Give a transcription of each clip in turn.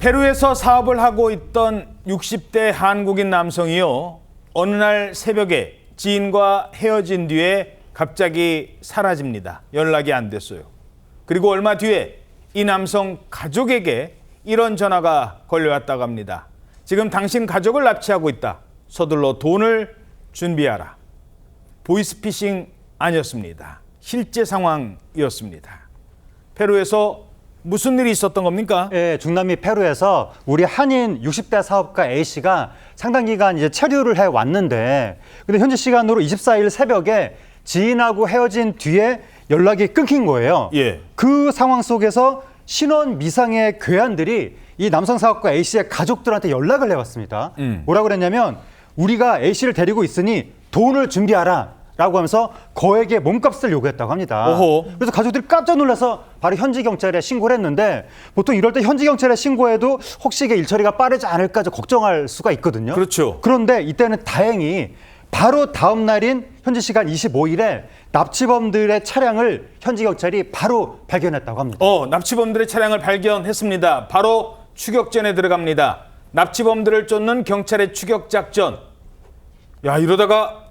페루에서 사업을 하고 있던 60대 한국인 남성이요. 어느 날 새벽에 지인과 헤어진 뒤에 갑자기 사라집니다. 연락이 안 됐어요. 그리고 얼마 뒤에 이 남성 가족에게 이런 전화가 걸려왔다고 합니다. 지금 당신 가족을 납치하고 있다. 서둘러 돈을 준비하라. 보이스피싱 아니었습니다. 실제 상황이었습니다. 페루에서 무슨 일이 있었던 겁니까? 예, 중남미 페루에서 우리 한인 60대 사업가 A씨가 상당 기간 이제 체류를 해 왔는데, 근데 현지 시간으로 24일 새벽에 지인하고 헤어진 뒤에 연락이 끊긴 거예요. 예. 그 상황 속에서 신원 미상의 괴한들이 이 남성 사업가 A씨의 가족들한테 연락을 해왔습니다. 뭐라고 그랬냐면, 우리가 A씨를 데리고 있으니 돈을 준비하라 라고 하면서 거액의 몸값을 요구했다고 합니다. 오호. 그래서 가족들이 깜짝 놀라서 바로 현지 경찰에 신고를 했는데, 보통 이럴 때 현지 경찰에 신고해도 혹시 이게 일처리가 빠르지 않을까 걱정할 수가 있거든요. 그렇죠. 그런데 이때는 다행히 바로 다음 날인 현지 시간 25일에 납치범들의 차량을 현지 경찰이 바로 발견했다고 합니다. 납치범들의 차량을 발견했습니다. 바로 추격전에 들어갑니다. 납치범들을 쫓는 경찰의 추격작전. 야, 이러다가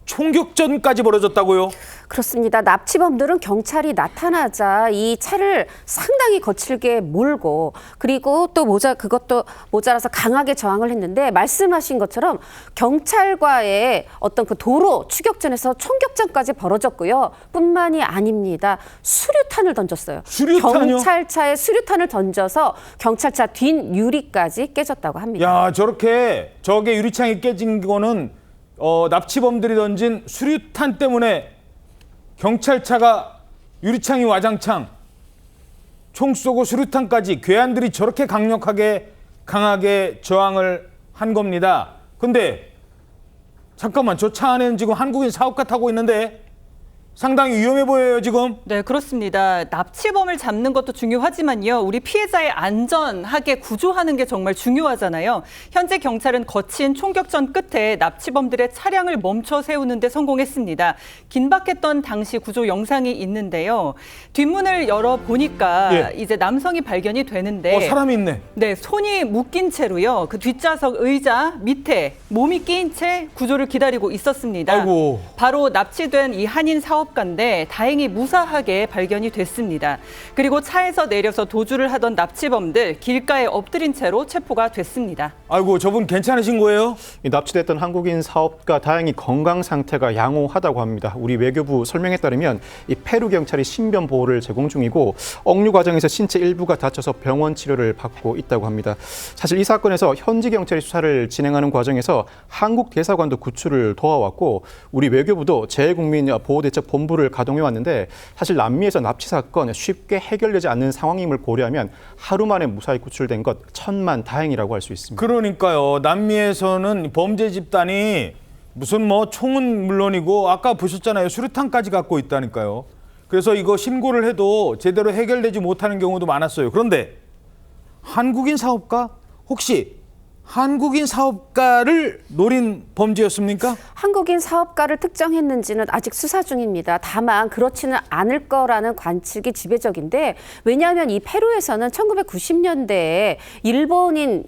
총격전까지 벌어졌다고요? 그렇습니다. 납치범들은 경찰이 나타나자 이 차를 상당히 거칠게 몰고, 그리고 또 그것도 모자라서 강하게 저항을 했는데, 말씀하신 것처럼 경찰과의 어떤 그 도로 추격전에서 총격전까지 벌어졌고요. 뿐만이 아닙니다. 수류탄을 던졌어요. 수류탄이요? 경찰차에 수류탄을 던져서 경찰차 뒷 유리까지 깨졌다고 합니다. 야, 저게 유리창이 깨진 거는 납치범들이 던진 수류탄 때문에 경찰차가 유리창이 와장창, 총 쏘고 수류탄까지, 괴한들이 저렇게 강하게 저항을 한 겁니다. 근데 잠깐만, 저 차 안에는 지금 한국인 사업가 타고 있는데 상당히 위험해 보여요, 지금. 네, 그렇습니다. 납치범을 잡는 것도 중요하지만요. 우리 피해자의 안전하게 구조하는 게 정말 중요하잖아요. 현재 경찰은 거친 총격전 끝에 납치범들의 차량을 멈춰 세우는 데 성공했습니다. 긴박했던 당시 구조 영상이 있는데요. 뒷문을 열어보니까 이제 남성이 발견이 되는데, 사람이 있네. 네, 손이 묶인 채로요. 그 뒷좌석 의자 밑에 몸이 끼인 채 구조를 기다리고 있었습니다. 아이고. 바로 납치된 이 한인 사업가인데 다행히 무사하게 발견이 됐습니다. 그리고 차에서 내려서 도주를 하던 납치범들 길가에 엎드린 채로 체포가 됐습니다. 아이고, 저분 괜찮으신 거예요? 납치됐던 한국인 사업가 다행히 건강 상태가 양호하다고 합니다. 우리 외교부 설명에 따르면 이 페루 경찰이 신변 보호를 제공 중이고, 억류 과정에서 신체 일부가 다쳐서 병원 치료를 받고 있다고 합니다. 사실 이 사건에서 현지 경찰이 수사를 진행하는 과정에서 한국 대사관도 구출을 도와왔고, 우리 외교부도 재외국민보호대책본부를 가동해 왔는데, 사실 남미에서 납치 사건 쉽게 해결되지 않는 상황임을 고려하면 하루 만에 무사히 구출된 것 천만다행이라고 할 수 있습니다. 그러니까요. 남미에서는 범죄 집단이 무슨 총은 물론이고, 아까 보셨잖아요. 수류탄까지 갖고 있다니까요. 그래서 이거 신고를 해도 제대로 해결되지 못하는 경우도 많았어요. 그런데 한국인 사업가? 혹시 한국인 사업가를 노린 범죄였습니까? 한국인 사업가를 특정했는지는 아직 수사 중입니다. 다만 그렇지는 않을 거라는 관측이 지배적인데, 왜냐하면 이 페루에서는 1990년대에 일본인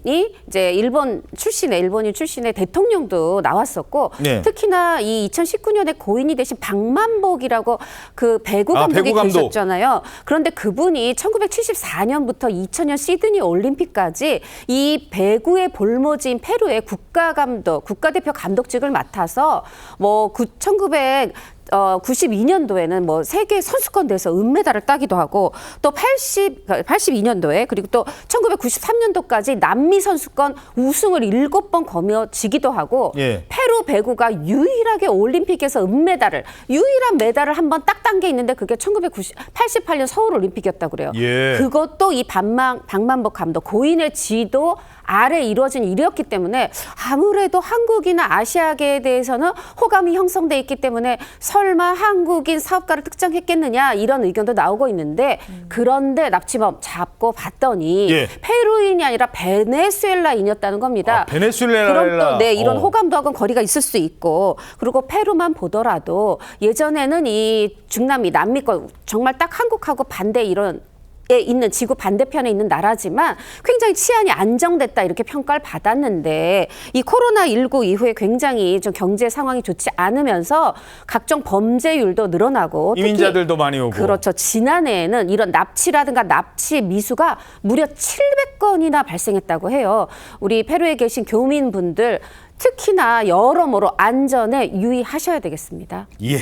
출신의 대통령도 나왔었고, 네. 특히나 이 2019년에 고인이 되신 박만복이라고 그 배구 감독이 계셨잖아요. 그런데 그분이 1974년부터 2000년 시드니 올림픽까지 이 배구의 볼모지인 페루의 국가대표 감독직을 맡아서 1992년도에는 세계 선수권대회에서 은메달을 따기도 하고, 또 82년도에 그리고 또 1993년도까지 남미 선수권 우승을 7번 거머쥐기도 하고, 페루 배구가 유일하게 올림픽에서 유일한 메달을 한 번 딱 딴 게 있는데, 그게 1988년 서울 올림픽이었다고 그래요. 그것도 이 박만복 감독 고인의 지도 아래 이루어진 일이었기 때문에 아무래도 한국이나 아시아계에 대해서는 호감이 형성돼 있기 때문에 설마 한국인 사업가를 특정했겠느냐, 이런 의견도 나오고 있는데, 그런데 납치범 잡고 봤더니 페루인이 아니라 베네수엘라인이었다는 겁니다. 베네수엘라. 그럼 또 이런 호감도하고는 거리가 있을 수 있고, 그리고 페루만 보더라도 예전에는 이 중남미, 남미권 정말 딱 한국하고 반대 이런 있는 지구 반대편에 있는 나라지만 굉장히 치안이 안정됐다 이렇게 평가를 받았는데 이 코로나19 이후에 굉장히 좀 경제 상황이 좋지 않으면서 각종 범죄율도 늘어나고 이민자들도 많이 오고. 그렇죠. 지난해에는 이런 납치라든가 납치 미수가 무려 700건이나 발생했다고 해요. 우리 페루에 계신 교민분들 특히나 여러모로 안전에 유의하셔야 되겠습니다. 예.